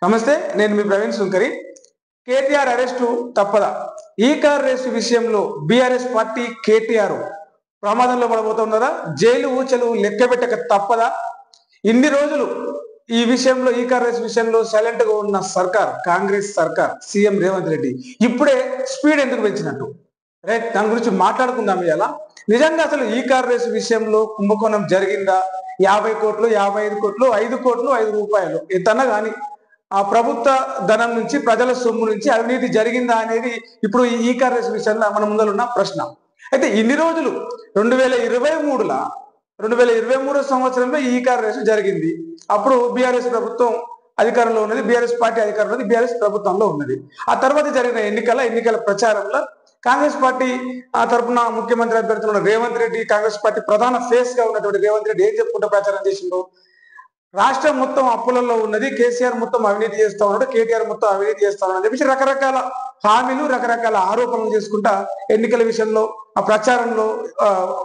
నమస్తే, నేను మీ ప్రవీణ్ సుంకరి. కేటీఆర్ అరెస్టు తప్పదా? ఈ కార్ రేసు విషయంలో బీఆర్ఎస్ పార్టీ కేటీఆర్ ప్రమాదంలో పడబోతున్నారా? జైలు ఊచలు లెక్కబెట్టక తప్పదా? ఇన్ని రోజులు ఈ విషయంలో ఈ కార్ రేసు విషయంలో సైలెంట్ గా ఉన్న సర్కార్, కాంగ్రెస్ సర్కార్, సీఎం రేవంత్ రెడ్డి ఇప్పుడే స్పీడ్ ఎందుకు పెంచినట్టు? రైట్, దాని గురించి మాట్లాడుకుందాం. ఇలా నిజంగా అసలు ఈ కార్ రేసు విషయంలో కుంభకోణం జరిగిందా? 50 కోట్లు, 55 కోట్లు, 5 కోట్లు, 5 రూపాయలు ఎంతన్నా కానీ ఆ ప్రభుత్వ ధనం నుంచి, ప్రజల సొమ్ము నుంచి అవినీతి జరిగిందా అనేది ఇప్పుడు ఈ కాంగ్రెస్ విషయంలో మన ముందరున్న ప్రశ్న. అయితే ఇన్ని రోజులు 2023 సంవత్సరంలో ఈ కాంగ్రెస్ జరిగింది. అప్పుడు బీఆర్ఎస్ ప్రభుత్వం అధికారంలో ఉన్నది, బీఆర్ఎస్ పార్టీ అధికారంలో ఉన్నది, బీఆర్ఎస్ ప్రభుత్వంలో ఉన్నది. ఆ తర్వాత జరిగిన ఎన్నికల ప్రచారంలో కాంగ్రెస్ పార్టీ తరఫున ముఖ్యమంత్రి అభ్యర్థులు రేవంత్ రెడ్డి, కాంగ్రెస్ పార్టీ ప్రధాన ఫేస్ గా ఉన్నటువంటి రేవంత్ రెడ్డి ఏం చెప్పుకుంటూ ప్రచారం చేసిందో, రాష్ట్రం మొత్తం అప్పులలో ఉన్నది, కేసీఆర్ మొత్తం అవినీతి చేస్తా ఉన్నాడు, కేటీఆర్ మొత్తం అవినీతి చేస్తా ఉన్నాడు అని చెప్పేసి రకరకాల హామీలు, రకరకాల ఆరోపణలు చేసుకుంటా ఎన్నికల విషయంలో ఆ ప్రచారంలో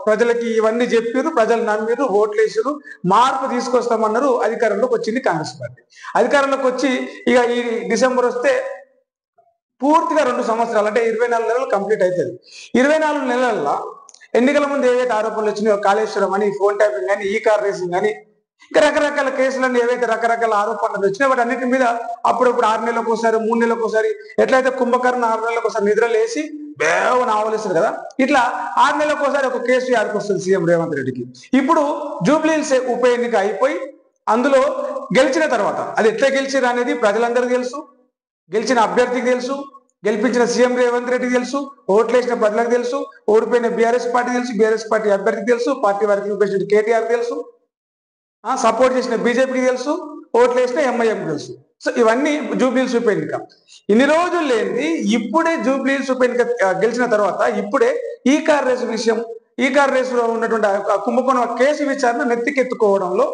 ప్రజలకి ఇవన్నీ చెప్పారు, ప్రజలు నమ్మిరు, ఓట్లు వేసారు, మార్పు తీసుకొస్తామన్నారు. అధికారంలోకి వచ్చింది కాంగ్రెస్ పార్టీ. అధికారంలోకి వచ్చి ఇక ఈ డిసెంబర్ వస్తే పూర్తిగా 2 సంవత్సరాలు, అంటే 24 నెలలు కంప్లీట్ అవుతుంది. 24 నెలల్లో ఎన్నికల ముందు ఏవైతే ఆరోపణలు వచ్చినాయో, కాళేశ్వరం అని, ఫోన్ ట్యాపింగ్ అని, ఈ కార్ రేసింగ్ అని, ఇంకా రకరకాల కేసులన్నీ ఏవైతే రకరకాల ఆరోపణలు వచ్చినాయి, వాటి అన్నిటి మీద అప్పుడప్పుడు 6 నెలలకు ఒకసారి, 3 నెలలకు ఒకసారి, ఎట్లయితే కుంభకర్ణ 6 నెలలకు ఒకసారి నిద్రలు వేసి బేవ ఆవలిస్తుంది కదా, ఇట్లా 6 నెలలకు ఒకసారి ఒక కేసు యాడికి వస్తుంది సీఎం రేవంత్ రెడ్డికి. ఇప్పుడు జూబ్లీహిల్స్ ఉప ఎన్నిక అయిపోయి అందులో గెలిచిన తర్వాత అది ఎట్లా గెలిచారు అనేది ప్రజలందరికీ తెలుసు, గెలిచిన అభ్యర్థికి తెలుసు, గెలిపించిన సీఎం రేవంత్ రెడ్డికి తెలుసు, ఓట్లేసిన ప్రజలకు తెలుసు, ఓడిపోయిన బీఆర్ఎస్ పార్టీ తెలుసు, బీఆర్ఎస్ పార్టీ అభ్యర్థికి తెలుసు, పార్టీ వర్కింగ్ ప్రెసిడెంట్ కేటీఆర్ తెలుసు, సపోర్ట్ చేసిన బీజేపీకి తెలుసు, ఓట్లు వేసిన ఎంఐఎంకి తెలుసు. సో ఇవన్నీ జూబ్లీహిల్స్ ఉప ఎన్నిక. ఇన్ని రోజులు లేనిది ఇప్పుడే జూబ్లీహిల్స్ ఉప ఎన్నిక గెలిచిన తర్వాత ఇప్పుడే ఈ కార్ రేసు విషయం, ఈ కార్ రేసులో ఉన్నటువంటి కుంభకోణం కేసు విచారణ నెత్తికెత్తుకోవడంలో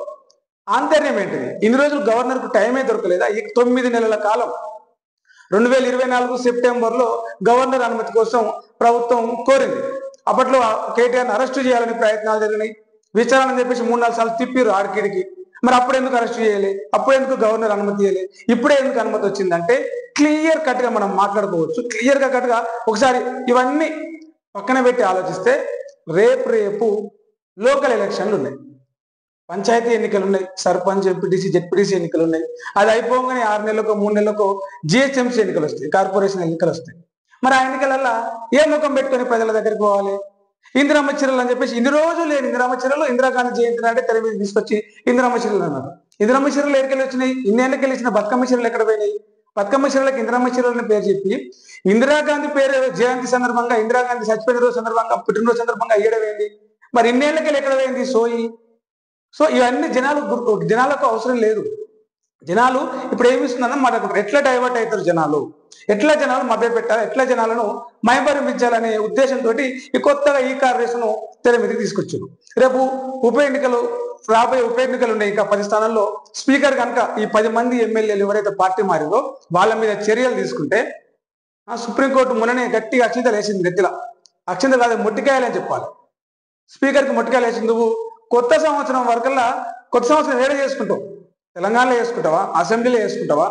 ఆంతర్యం ఏంటిది? ఇన్ని రోజులు గవర్నర్కు టైమే దొరకలేదా? ఈ 9 నెలల కాలం 2024 సెప్టెంబర్లో గవర్నర్ అనుమతి కోసం ప్రభుత్వం కోరింది. అప్పట్లో కేటీఆర్ని అరెస్టు చేయాలని ప్రయత్నాలు జరిగినాయి, విచారణ అని చెప్పేసి 3-4 సార్లు తిప్పిరు ఆడికిడికి. మరి అప్పుడు ఎందుకు అరెస్ట్ చేయాలి? అప్పుడు ఎందుకు గవర్నర్ అనుమతి ఇవ్వాలి? ఇప్పుడే ఎందుకు అనుమతి వచ్చిందంటే క్లియర్ కట్ గా మనం మాట్లాడుకోవచ్చు. క్లియర్ గా కట్ గా ఒకసారి ఇవన్నీ పక్కన పెట్టి ఆలోచిస్తే రేపు లోకల్ ఎలక్షన్లు ఉన్నాయి, పంచాయతీ ఎన్నికలు ఉన్నాయి, సర్పంచ్, ఎంపీటీసీ, జెడ్పీటీసీ ఎన్నికలు ఉన్నాయి. అది అయిపోగానే 6 నెలలకు 3 నెలలకు జిహెచ్ఎంసీ ఎన్నికలు వస్తాయి, కార్పొరేషన్ ఎన్నికలు వస్తాయి. మరి ఆ ఎన్నికలలో ఏ ముఖం పెట్టుకొని ప్రజల దగ్గరికి పోవాలి? ఇందిరమ్మ చీరలు అని చెప్పేసి ఇన్ని రోజులు లేని ఇందిరమ్మ చీరలు, ఇందిరాగాంధీ జయంతి అంటే తెర మీద తీసుకొచ్చి ఇందిరమ్మ చీరలు అన్నారు. ఇందిరమ్మ చీరలు ఎక్కడికి వచ్చినాయి? ఇన్నేళ్ళకి ఇచ్చిన బతుకమ్మ చీరలు ఎక్కడ పోయినాయి? బతుకమ్మ చీరలకు ఇందిరమ్మ చీరలని పేరు చెప్పి ఇందిరాగాంధీ పేరు జయంతి సందర్భంగా, ఇందిరాగాంధీ చచ్చిపోయిన రోజు సందర్భంగా, పుట్టినరోజు సందర్భంగా ఇయ్యడమేంది? మరి ఇన్నేళ్ళకి ఎక్కడ పోయింది సోయి? సో ఇవన్నీ జనాలకు అవసరం లేదు. జనాలు ఇప్పుడు ఏమిస్తుందన్న మాట్లాడుకుంటారు, ఎట్లా డైవర్ట్ అవుతారు జనాలు, ఎట్లా జనాలు మభ్య పెట్టాలి, ఎట్లా జనాలను మైమరిపించాలనే ఉద్దేశంతో ఈ కొత్తగా ఈ కార్ రేసును తెర మీదకి తీసుకొచ్చారు. రేపు రాబోయే ఉప ఎన్నికలు ఉన్నాయి. ఇంకా 10 స్థానాల్లో స్పీకర్ కనుక ఈ 10 మంది ఎమ్మెల్యేలు ఎవరైతే పార్టీ మారిందో వాళ్ళ మీద చర్యలు తీసుకుంటే, సుప్రీంకోర్టు మొన్ననే గట్టిగా అక్షింతలు వేసింది. నెత్తిలా అక్షింతలు కాదు, మొట్టికాయాలని చెప్పాలి. స్పీకర్కి మొట్టికాయలు వేసింది. నువ్వు కొత్త సంవత్సరం వరకల్లా, కొత్త సంవత్సరం ఏడ చేసుకుంటావు? తెలంగాణలో చేసుకుంటావా? అసెంబ్లీలో చేసుకుంటావా?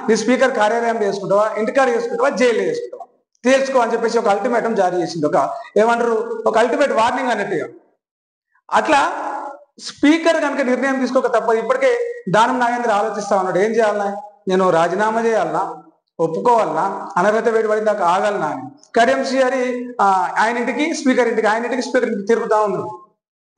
నీ స్పీకర్ కార్యాలయంలో చేసుకుంటావా? ఇంటికాడ చేసుకుంటావా? జైల్లో చేసుకుంటావా? తేల్చుకో అని చెప్పేసి ఒక అల్టిమేటం జారీ చేసింది. ఒక అల్టిమేట్ వార్నింగ్ అన్నట్టుగా. అట్లా స్పీకర్ కనుక నిర్ణయం తీసుకోక తప్పదు. ఇప్పటికే దానం నాగేంద్ర ఆలోచిస్తా ఉన్నాడు, ఏం చేయాలన్నా, నేను రాజీనామా చేయాలన్నా, ఒప్పుకోవాలన్నా, అనర్హత వేడి పడిన దాకా ఆగాలన్నా అని. కడియం శ్రీహరి ఆయన ఇంటికి స్పీకర్ ఇంటికి తిరుగుతా ఉన్నాడు.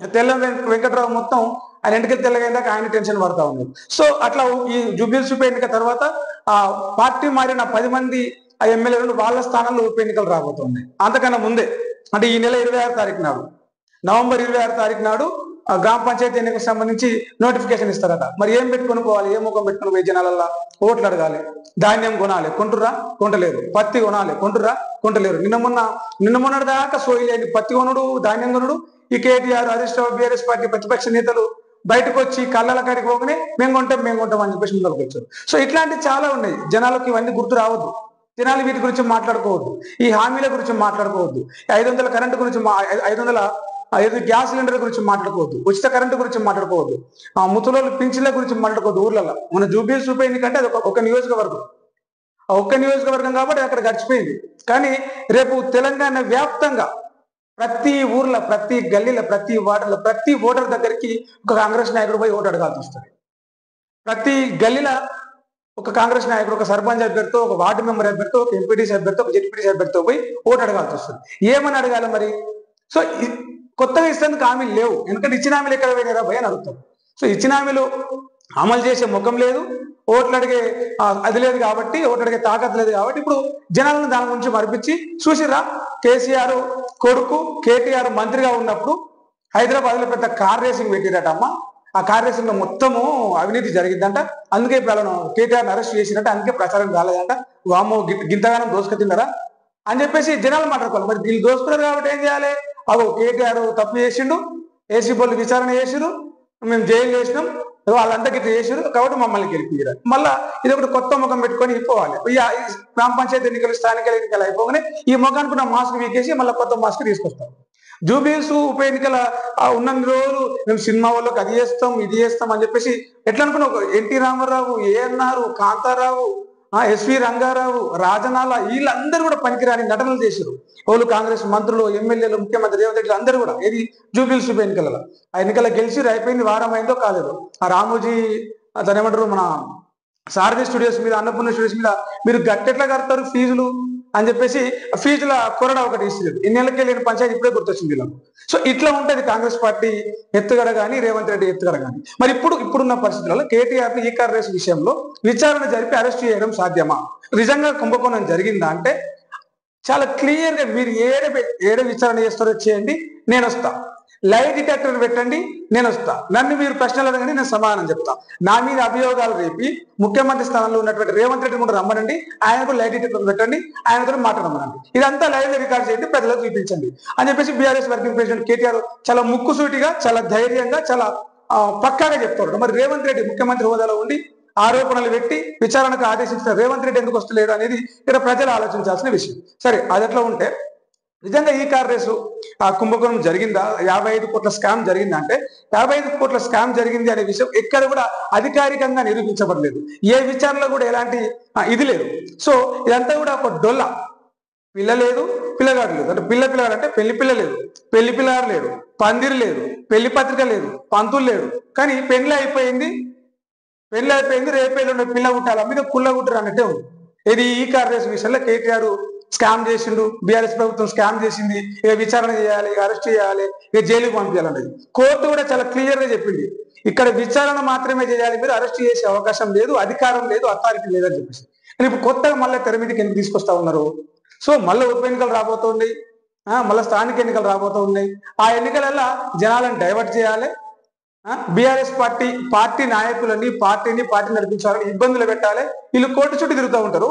తెల్ల వెంకట్రావు మొత్తం ఆయన ఇంటికి తెల్లగైందాక ఆయన టెన్షన్ పడతా ఉన్నారు. సో అట్లా ఈ జూబ్లీహిల్స్ ఉప ఎన్నిక తర్వాత ఆ పార్టీ మారిన 10 మంది ఆ ఎమ్మెల్యేలు వాళ్ళ స్థానంలో ఉప ఎన్నికలు రాబోతున్నాయి. అంతకన్నా ముందే, అంటే ఈ నెల 26 తారీఖు నాడు, నవంబర్ 26 తారీఖు నాడు గ్రామ పంచాయతీ ఎన్నికలకు సంబంధించి నోటిఫికేషన్ ఇస్తారట. మరి ఏం పెట్టుకొని పోవాలి? ఏ ముఖం పెట్టుకుని పోయి జనాలల్లో ఓట్లు అడగాలి? ధాన్యం కొనాలి, కొంటుర్రా? కొంటలేరు. పత్తి కొనాలి, కొంటుర్రా? కొంటలేరు. నిన్న మొన్నటి దాకా సోయిలేని పత్తి కొనుడు, ధాన్యం కొనుడు. ఈ కేటీఆర్, హరీష్ రావు, బీఆర్ఎస్ పార్టీ ప్రతిపక్ష నేతలు బయటకు వచ్చి కళ్ళల కాడికి పోగానే మేము కొంటాం అని చెప్పేసి ముందుకు వచ్చారు. సో ఇట్లాంటివి చాలా ఉన్నాయి. జనాలకు ఇవన్నీ గుర్తు రావద్దు. జనాలు వీటి గురించి మాట్లాడుకోవద్దు, ఈ హామీల గురించి మాట్లాడుకోవద్దు, 500 కరెంటు గురించి 500 ఏదో గ్యాస్ సిలిండర్ గురించి మాట్లాడుకోవద్దు, ఉచిత కరెంటు గురించి మాట్లాడుకోవద్దు, ముసలోళ్ళు పింఛన్ల గురించి మాట్లాడుకోవద్దు. ఊర్లలో మన జూబ్లీహిల్స్ ఉప ఎన్నికంటే అది ఒక నియోజకవర్గం, ఆ ఒక్క నియోజకవర్గం కాబట్టి అక్కడ గడిచిపోయింది. కానీ రేపు తెలంగాణ వ్యాప్తంగా ప్రతి ఊర్లో, ప్రతి గల్లీలో, ప్రతి వార్డులో, ప్రతి ఓటర్ దగ్గరికి ఒక కాంగ్రెస్ నాయకుడు పోయి ఓటు అడగాల్సి వస్తుంది. ప్రతి గల్లీలో ఒక కాంగ్రెస్ నాయకుడు, ఒక సర్పంచ్ అభ్యర్థితో, ఒక వార్డు మెంబర్ అభ్యర్థితో, ఒక ఎంపీటీసీ అభ్యర్థితో, ఒక జెడ్పీటీసీ అభ్యర్థితో పోయి ఓటు అడగాల్సి వస్తుంది. ఏమని అడగాలి మరి? సో కొత్తగా ఇస్తేందుకు హామీలు లేవు, ఎందుకంటే ఇచ్చిన హామీలు ఎక్కడ పోయినారా భయ అని అడుగుతాం. సో ఇచ్చిన హామీలు అమలు చేసే ముఖం లేదు, ఓట్లు అడిగే అది లేదు కాబట్టి, ఓట్లు అడిగే తాకత్ లేదు కాబట్టి ఇప్పుడు జనాలను దాని గురించి మరిపించి చూసిరా. కేసీఆర్ కొడుకు కేటీఆర్ మంత్రిగా ఉన్నప్పుడు హైదరాబాద్ లో పెద్ద కార్ రేసింగ్ పెట్టిరట అమ్మ. ఆ కార్ రేసింగ్ లో మొత్తము అవినీతి జరిగిందంట, అందుకే ఇప్పుడు కేటీఆర్ని అరెస్ట్ చేసినట్ట, అందుకే ప్రచారం కాలేదంట. వామో గింతగానం దోసుక తిన్నారా అని చెప్పేసి జనాలు మాట్లాడుకోవాలి. మరి వీళ్ళు దోసుకున్నారు కాబట్టి ఏం చేయాలి? అగో కేటీఆర్ తప్పు చేసిండు, ఏసీ బోర్డు విచారణ చేసిరు, మేము జైలు చేసినాం, వాళ్ళంతా గిట్ల చేసారు కాబట్టి మమ్మల్ని గెలిపిరు. మళ్ళా ఇది ఒకటి కొత్త ముఖం పెట్టుకొని పోవాలి. గ్రామ పంచాయతీ ఎన్నికలు, స్థానిక ఎన్నికలు అయిపోగానే ఈ ముఖానికి నా మాస్క్ వీకేసి మళ్ళీ కొత్త మాస్క్ తీసుకొస్తాం. జూబ్లీహిల్స్ ఉప ఎన్నికల ఉన్న రోజులు మేము సినిమా వాళ్ళకి అది చేస్తాం, ఇది చేస్తాం అని చెప్పేసి ఎట్లా అనుకున్నాం? ఎన్టీ రామారావు, ఏఎన్ఆర్, కాంతారావు, ఎస్వి రంగారావు, రాజనాల వీళ్ళందరూ కూడా పనికిరాని నటనలు చేశారు. వాళ్ళు కాంగ్రెస్ మంత్రులు, ఎమ్మెల్యేలు, ముఖ్యమంత్రి రేవంత్ రెడ్డి అందరూ కూడా ఏది జూబ్లీహిల్స్ ఉప ఎన్నికలలో ఆ ఎన్నికల్లో గెలిచి అయిపోయింది, వారం అయిందో కాలేదు. ఆ రామోజీ దాని ఏమంటారు మన సారథి స్టూడియోస్ మీద, అన్నపూర్ణ స్టూడియోస్ మీద మీరు గట్టెట్లా కడతారు ఫీజులు అని చెప్పేసి ఫీజుల కొరడ ఒకటి ఇస్తుంది. ఇన్నేళ్ళకే లేని పంచాయతీ ఇప్పుడే గుర్తొచ్చింది వీళ్ళకు. సో ఇట్లా ఉంటుంది కాంగ్రెస్ పార్టీ ఎత్తుగడ కానీ, రేవంత్ రెడ్డి ఎత్తుగడ కానీ. మరి ఇప్పుడున్న పరిస్థితులలో కేటీఆర్ ఈ కార్ రేసు విషయంలో విచారణ జరిపి అరెస్ట్ చేయడం సాధ్యమా? నిజంగా కుంభకోణం జరిగిందా అంటే చాలా క్లియర్ గా మీరు ఏడ విచారణ చేస్తారో చేయండి, నేను వస్తా. లైట్ డిటెక్టర్ పెట్టండి, నేను వస్తా. నన్ను మీరు ప్రశ్నలు అడగండి, నేను సమాధానం చెప్తా. నా మీద అభియోగాలు రేపి ముఖ్యమంత్రి స్థానంలో ఉన్నటువంటి రేవంత్ రెడ్డి కూడా రమ్మనండి, ఆయనకు లైట్ డిటెక్టర్ పెట్టండి, ఆయనతో మాట్లాడమనండి. ఇదంతా లైవ్ లో రికార్డ్ చేయండి, ప్రజలకు చూపించండి అని చెప్పేసి బీఆర్ఎస్ వర్కింగ్ ప్రెసిడెంట్ కేటీఆర్ చాలా ముక్కుసూటిగా, చాలా ధైర్యంగా, చాలా పక్కాగా చెప్తాడు. మరి రేవంత్ రెడ్డి ముఖ్యమంత్రి హోదాలో ఉండి ఆరోపణలు పెట్టి విచారణకు ఆదేశించిన రేవంత్ రెడ్డి ఎందుకు వస్తలేడు అనేది ఇక్కడ ప్రజలు ఆలోచించాల్సిన విషయం. సరే, అది ఎట్లా ఉంటే నిజంగా ఈ కార్ రేసు కుంభకోణం జరిగిందా, 55 కోట్ల స్కామ్ జరిగిందా అంటే 55 కోట్ల స్కామ్ జరిగింది అనే విషయం ఎక్కడ కూడా అధికారికంగా నిరూపించబడలేదు. ఏ విచారణలో కూడా ఎలాంటి ఇది లేదు. సో ఇదంతా కూడా ఒక డొల్ల. పిల్ల లేదు, పిల్లగాడు లేదు. అంటే పిల్లగాడు అంటే పెళ్లి పిల్ల లేదు, పెళ్లి పిల్లగాడు లేడు, పందిరి లేదు, పెళ్లి పత్రిక లేదు, పంతులు లేడు. కానీ పెళ్లి అయిపోయింది, రేపేళ్ళు పిల్ల కుట్టాలి, మీద కుల్ల కుట్టరు అన్నట్టే ఉంది. ఇది ఈ కార్ రేసు విషయంలో కేటీఆర్ స్కామ్ చేసిండు, బీఆర్ఎస్ ప్రభుత్వం స్కామ్ చేసింది, ఇక విచారణ చేయాలి, ఇక అరెస్ట్ చేయాలి, ఇక జైలుకి పంపించాలన్నది కోర్టు కూడా చాలా క్లియర్ గా చెప్పింది. ఇక్కడ విచారణ మాత్రమే చేయాలి, మీరు అరెస్ట్ చేసే అవకాశం లేదు, అధికారం లేదు, అథారిటీ లేదని చెప్పేసి. ఇప్పుడు కొత్తగా మళ్ళీ తెర మీదకి ఎందుకు తీసుకొస్తా ఉన్నారు? సో మళ్ళీ ఉప ఎన్నికలు రాబోతున్నాయి, మళ్ళీ స్థానిక ఎన్నికలు రాబోతున్నాయి. ఆ ఎన్నికలలో జనాలను డైవర్ట్ చేయాలి, బీఆర్ఎస్ పార్టీ నాయకులని, పార్టీ నడిపించాలని ఇబ్బందులు పెట్టాలి. వీళ్ళు కోర్టు చుట్టూ తిరుగుతూ ఉంటారు,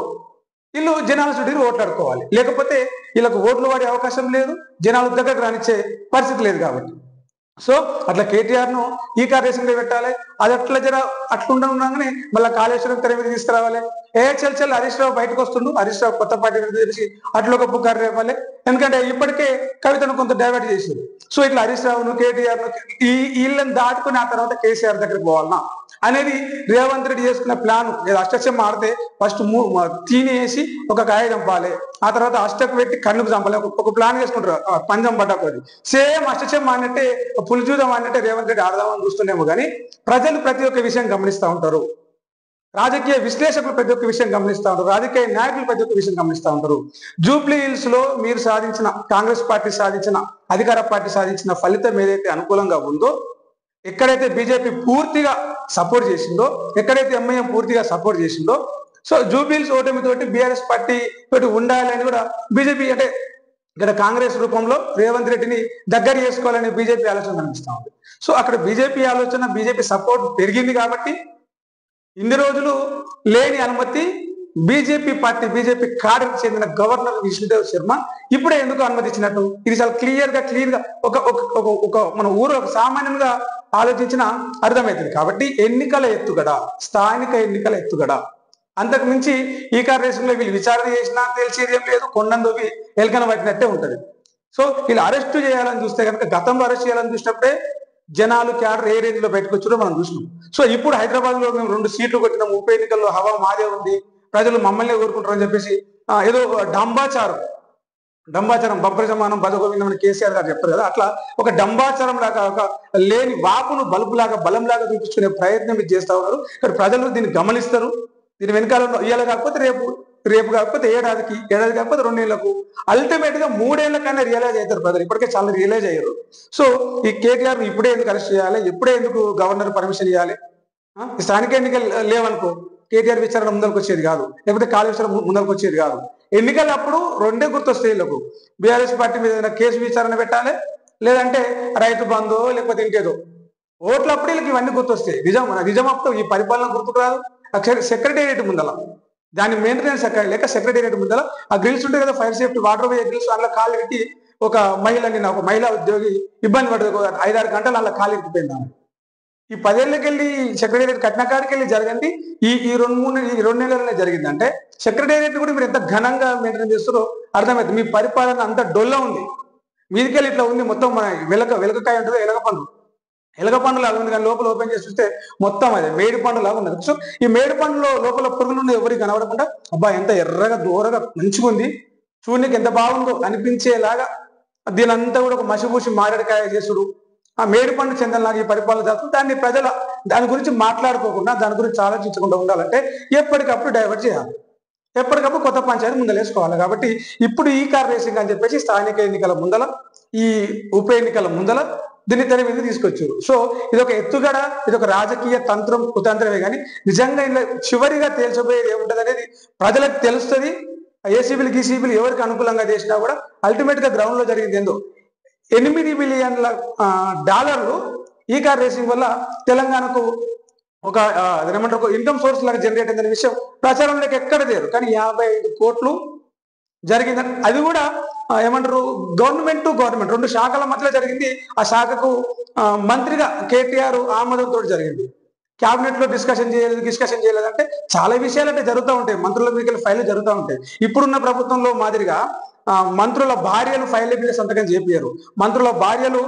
వీళ్ళు జనాల చుట్టూ ఓట్లాడుకోవాలి. లేకపోతే వీళ్ళకు ఓట్లు వాడే అవకాశం లేదు, జనాల దగ్గరకు రానిచ్చే పరిస్థితి లేదు. కాబట్టి సో అట్లా కేటీఆర్ ను ఈ కార్ రేసింగ్ లో పెట్టాలి. అది అట్లుండగానే మళ్ళీ కాళేశ్వరం తెర మీద తీసుకురావాలి. చల్ హరీష్ రావు బయటకు వస్తుండు, హరీష్ రావు కొత్త పార్టీ తెలిసి అట్లా ఒక పుకారు రేపాలి. ఎందుకంటే ఇప్పటికే కవితను కొంత డైవర్ట్ చేసింది. సో ఇట్లా హరీష్ రావును, కేటీఆర్ ను వీళ్ళని దాటుకుని ఆ తర్వాత కేసీఆర్ దగ్గరికి పోవాలన్నా అనేది రేవంత్ రెడ్డి చేసుకున్న ప్లాన్. అష్టచమ్మ ఆడితే ఫస్ట్ తీని వేసి ఒక కాయ చంపాలి, ఆ తర్వాత అష్టకు పెట్టి కన్నుకు చంపాలి, ఒక ప్లాన్ చేసుకుంటారు పంజం పడ్డకోది. సేమ్ అష్టచమ్మ అన్నట్టే, పులిజూదం అన్నట్టే రేవంత్ రెడ్డి ఆడదామని చూస్తున్నామో కానీ ప్రజలు ప్రతి ఒక్క విషయం గమనిస్తూ ఉంటారు, రాజకీయ విశ్లేషకులు ప్రతి ఒక్క విషయం గమనిస్తూ ఉంటారు, రాజకీయ నాయకులు ప్రతి ఒక్క విషయం గమనిస్తూ ఉంటారు. జూబ్లీహిల్స్ లో మీరు సాధించిన, కాంగ్రెస్ పార్టీ సాధించిన, అధికార పార్టీ సాధించిన ఫలితం ఏదైతే అనుకూలంగా ఉందో, ఎక్కడైతే బీజేపీ పూర్తిగా సపోర్ట్ చేసిందో, ఎక్కడైతే ఎంఐఎం పూర్తిగా సపోర్ట్ చేసిందో, సో జూబ్లీహిల్స్ ఓటమితోటి బీఆర్ఎస్ పార్టీ తోటి ఉండాలని కూడా బీజేపీ, అంటే ఇక్కడ కాంగ్రెస్ రూపంలో రేవంత్ రెడ్డిని దగ్గర చేసుకోవాలని బీజేపీ ఆలోచన కనిపిస్తూ ఉంది. సో అక్కడ బీజేపీ ఆలోచన, బీజేపీ సపోర్ట్ పెరిగింది కాబట్టి ఇన్ని రోజులు లేని అనుమతి బీజేపీ కాడర్కి చెందిన గవర్నర్ విష్ణుదేవ్ శర్మ ఇప్పుడే ఎందుకు అనుమతించినట్టు? ఇది చాలా క్లియర్ గా ఒక మన ఊరు ఒక సామాన్యంగా ఆలోచించిన అర్థమవుతుంది. కాబట్టి ఎన్నికల ఎత్తుగడ, స్థానిక ఎన్నికల ఎత్తుగడ, అంతకు మించి ఈ కార్ రేసులో వీళ్ళు విచారణ చేసినా తెలిసేది ఏం లేదు, కొండందోవి ఎలకన పట్టినట్టే ఉంటది. సో వీళ్ళు అరెస్ట్ చేయాలని చూస్తే కనుక గతంలో అరెస్ట్ చేయాలని చూసినప్పుడే జనాలు క్యాడర్ ఏ రేంజ్ లో బయటకు వచ్చారో మనం చూసినాం. సో ఇప్పుడు హైదరాబాద్ లో మేము 2 సీట్లు కొట్టినాం, ఉప ఎన్నికల్లో హవా మాదే ఉంది, ప్రజలు మమ్మల్ని కోరుకుంటారని చెప్పేసి ఏదో డంబాచారం బబ్రజమానం భజగోవిందం అని కేసీఆర్ గారు చెప్తారు కదా, అట్లా ఒక డంబాచారం లాగా, ఒక లేని వాపును బలుపులాగా బలంలాగా చూపించుకునే ప్రయత్నం ఇది చేస్తా ఉన్నారు. ఇక్కడ ప్రజలు దీన్ని గమనిస్తారు. దీని వెనకాల ఇవాళ కాకపోతే రేపు కాకపోతే ఏడాది కాకపోతే 2 ఏళ్లకు, అల్టిమేట్ గా 3 ఏళ్లకైనా రియలైజ్ అవుతారు ప్రజలు. ఇప్పటికే చాలా రియలైజ్ అయ్యారు. సో ఈ కేటీఆర్ ఇప్పుడే ఎందుకు అరెస్ట్ చేయాలి, ఇప్పుడే ఎందుకు గవర్నర్ పర్మిషన్ ఇవ్వాలి? స్థానిక ఎన్నికలు లేవనుకో కేటీఆర్ విచారణ ముందరకు వచ్చేది కాదు, లేకపోతే కాళేశ్వరం ముందరకు వచ్చేది కాదు. ఎన్నికలు అప్పుడు 2 గుర్తొస్తాయి వీళ్ళకు. బీఆర్ఎస్ పార్టీ మీద ఏదైనా కేసు విచారణ పెట్టాలి, లేదంటే రైతు బంధు, లేకపోతే ఇంకేదో. ఓట్లప్పుడు వీళ్ళకి ఇవన్నీ గుర్తొస్తాయి. నిజం అప్పుడు ఈ పరిపాలన గుర్తుకు రాదు. సెక్రటేరియట్ ముందల దాని మెయింటెనెన్స్ లేక సెక్రటేరియట్ ముందల ఆ గ్రిల్స్ ఉంటాయి కదా, ఫైర్ సేఫ్టీ వాటర్ వే గ్రిల్స్, అందులో కాళ్ళు పెట్టి ఒక మహిళా ఉద్యోగి ఇబ్బంది పడుతుంది. 5-6 గంటలు అలా కాళ్ళు ఎక్కిపోయింది. ఈ 10 ఏళ్ళకెళ్ళి సెక్రటేరియట్ కట్టిన కాడికి వెళ్ళి జరగండి ఈ 2 నెలలనే జరిగిందంటే సెక్రటేరియట్ కూడా మీరు ఎంత ఘనంగా మెయింటైన్ చేస్తారో అర్థమైంది. మీ పరిపాలన అంత డొల్ల ఉంది. మీదికెళ్ళి ఇట్లా ఉంది మొత్తం. మన వెలకకాయ ఉంటుంది, ఎలగ పండు లాగా ఉంది, కానీ లోపల ఓపెన్ చేసి చూస్తే మొత్తం అదే మేడి పండు లాగా ఉన్నది. సో ఈ మేడి పండులో లోపల పురుగులు ఉన్నాయి, ఎవరికి కనబడకుండా అబ్బా ఎంత ఎర్రగా దూరగా మంచిగా ఉంది, చూడనికి ఎంత బాగుందో అనిపించేలాగా దీనంతా కూడా ఒక మసిపూసి మారేడుకాయ చేసుడు, ఆ మేడి పండు చెందలాగా ఈ పరిపాలన చేస్తుంది. దాని గురించి మాట్లాడుకోకుండా, దాని గురించి ఆలోచించకుండా ఉండాలంటే ఎప్పటికప్పుడు డైవర్ట్ చేయాలి, ఎప్పటికప్పుడు కొత్త పంచాయతీ ముందలేసుకోవాలి. కాబట్టి ఇప్పుడు ఈ కార్ రేసింగ్ అని చెప్పేసి స్థానిక ఎన్నికల ముందల, ఈ ఉప ఎన్నికల ముందల దీన్ని తెర మీద తీసుకొచ్చారు. సో ఇది ఒక ఎత్తుగడ, ఇది ఒక రాజకీయ తంత్రం, కుతంత్రమే. కానీ నిజంగా ఇలా చివరిగా తేల్చబోయేది ఏముంటది అనేది ప్రజలకు తెలుస్తుంది. ఏసీబీలు గీసీబీలు ఎవరికి అనుకూలంగా చేసినా కూడా అల్టిమేట్ గా గ్రౌండ్ లో జరిగింది ఏందో. 8 బిలియన్ల డాలర్లు ఈ కార్ రేసింగ్ వల్ల తెలంగాణకు ఒక ఏమంటారు ఒక ఇన్కమ్ సోర్స్ లాగా జనరేట్ అయిందనే విషయం ప్రచారంలోకి ఎక్కడ లేరు. కానీ 55 కోట్లు జరిగిందని, అది కూడా ఏమంటారు గవర్నమెంట్ టు గవర్నమెంట్ 2 శాఖల మధ్యలో జరిగింది. ఆ శాఖకు మంత్రిగా కేటీఆర్ ఆమోదంతో జరిగింది. క్యాబినెట్ లో డిస్కషన్ చేయలేదంటే చాలా విషయాలు అంటే జరుగుతూ ఉంటాయి. మంత్రుల మీద ఫైళ్లు జరుగుతూ ఉంటాయి. ఇప్పుడున్న ప్రభుత్వంలో మాదిరిగా మంత్రుల భార్యలు ఫైల్ మీద సంతకం చేపియరు. మంత్రుల భార్యలు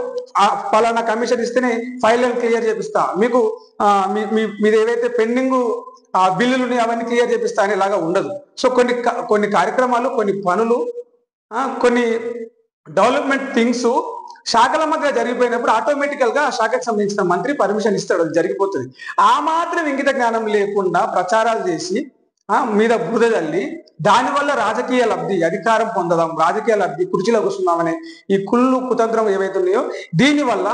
పలానా కమిషన్ ఇస్తేనే ఫైల్ క్లియర్ చేపిస్తా, మీకు మీద ఏవైతే పెండింగ్ బిల్లులు ఉన్నాయో అవన్నీ క్లియర్ చేపిస్తా అనేలాగా ఉండదు. సో కొన్ని కార్యక్రమాలు, కొన్ని పనులు, కొన్ని డెవలప్మెంట్ థింగ్స్ శాఖల మధ్య జరిగిపోయినప్పుడు ఆటోమేటికల్ గా ఆ శాఖకు సంబంధించిన మంత్రి పర్మిషన్ ఇస్తాడు, అది జరిగిపోతుంది. ఆ మాత్రం ఇంగిత జ్ఞానం లేకుండా ప్రచారాలు చేసి మీద బురద చల్లి దానివల్ల రాజకీయ లబ్ధి, అధికారం పొందదాం, రాజకీయ లబ్ధి, కుర్చీలో కూర్చున్నామనే ఈ కుళ్ళు కుతంత్రం ఏవైతే ఉన్నాయో దీనివల్ల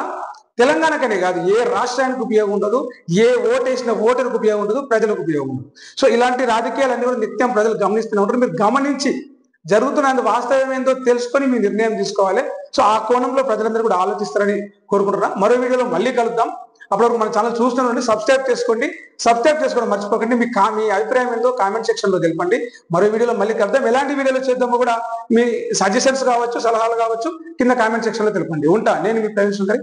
తెలంగాణకనే కాదు ఏ రాష్ట్రానికి ఉపయోగం ఉండదు, ఏ ఓటేసిన ఓటర్కి ఉపయోగం ఉండదు, ప్రజలకు ఉపయోగం ఉండదు. సో ఇలాంటి రాజకీయాలన్నీ కూడా నిత్యం ప్రజలు గమనిస్తూనే ఉంటారు. మీరు గమనించి జరుగుతున్న వాస్తవం ఏందో తెలుసుకొని మీ నిర్ణయం తీసుకోవాలి. సో ఆ కోణంలో ప్రజలందరూ కూడా ఆలోచిస్తారని కోరుకుంటున్నా. మరో వీడియోలో మళ్ళీ కలుద్దాం. అప్పటివరకు మన ఛానల్ చూస్తున్న సబ్స్క్రైబ్ చేసుకోవడం మర్చిపోకండి. మీ అభిప్రాయం ఏందో కామెంట్ సెక్షన్ లో తెలపండి. మరో వీడియోలో మళ్ళీ కలుద్దాం. ఎలాంటి వీడియోలు చేద్దామో కూడా మీ సజెషన్స్ కావచ్చు, సలహాలు కావచ్చు కింద కామెంట్ సెక్షన్ లో తెలపండి. ఉంటా. నేను మీ ప్రవీణ్ శంకర్.